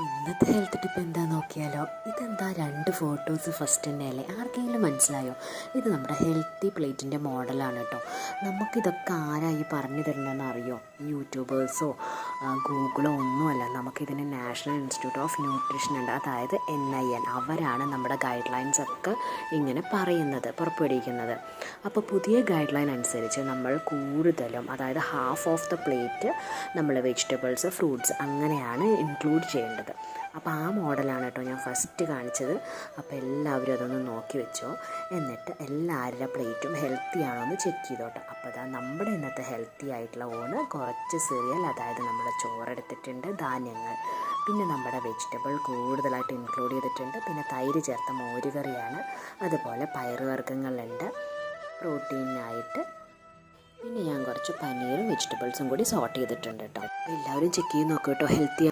ഇന്നത്തെ health tip എന്താ നോക്കിയാലോ. ഇതെന്താ 2 ഫോട്ടോസ് ഫസ്റ്റ് തന്നെ അല്ലേ? ആർക്കെങ്കിലും മനസ്സിലായോ? ഇത് നമ്മുടെ ഹെൽത്തി പ്ലേറ്റിൻ്റെ മോഡലാണ് കേട്ടോ. നമുക്കിതൊക്കെ ആരായി പറഞ്ഞു തരുന്നതെന്ന് അറിയോ? യൂട്യൂബേഴ്സോ ഗൂഗിളോ ഒന്നുമല്ല. നമുക്കിതിന് നാഷണൽ ഇൻസ്റ്റിറ്റ്യൂട്ട് ഓഫ് ന്യൂട്രീഷൻ ഉണ്ട്, അതായത് NIN. അവരാണ് നമ്മുടെ ഗൈഡ് ലൈൻസ് ഒക്കെ ഇങ്ങനെ പുറപ്പെടുവിക്കുന്നത്. അപ്പോൾ പുതിയ ഗൈഡ് ലൈൻ അനുസരിച്ച് നമ്മൾ കൂടുതലും, അതായത് ഹാഫ് ഓഫ് ദ പ്ലേറ്റ് നമ്മൾ വെജിറ്റബിൾസ്, ഫ്രൂട്ട്സ് അങ്ങനെയാണ് ഇൻക്ലൂഡ് ചെയ്യേണ്ടത്. അപ്പോൾ ആ മോഡലാണ് കേട്ടോ ഞാൻ ഫസ്റ്റ് കാണിച്ചത്. അപ്പോൾ എല്ലാവരും അതൊന്ന് നോക്കി വെച്ചോ. എന്നിട്ട് എല്ലാവരുടെ പ്ലേറ്റും ഹെൽത്തി ആണോ എന്ന് ചെക്ക് ചെയ്തോട്ടെ. അപ്പോൾ അതാ നമ്മുടെ ഇന്നത്തെ ഹെൽത്തി ആയിട്ടുള്ള ഊണ് കുറച്ച് സിറിയൽ, അതായത് നമ്മുടെ ചോറെടുത്തിട്ടുണ്ട്, ധാന്യങ്ങൾ, പിന്നെ നമ്മുടെ വെജിറ്റബിൾ കൂടുതലായിട്ട് ഇൻക്ലൂഡ് ചെയ്തിട്ടുണ്ട്, പിന്നെ തൈര് ചേർത്ത മോരുകറിയാണ്, അതുപോലെ പയറുവർഗ്ഗങ്ങളുണ്ട് പ്രോട്ടീനായിട്ട്, പിന്നെ ഞാൻ കുറച്ച് പനീറും വെജിറ്റബിൾസും കൂടി സോട്ട് ചെയ്തിട്ടുണ്ട് കേട്ടോ. അപ്പോൾ എല്ലാവരും ചെക്ക് ചെയ്ത് നോക്കൂ കേട്ടോ. ഹെൽത്തി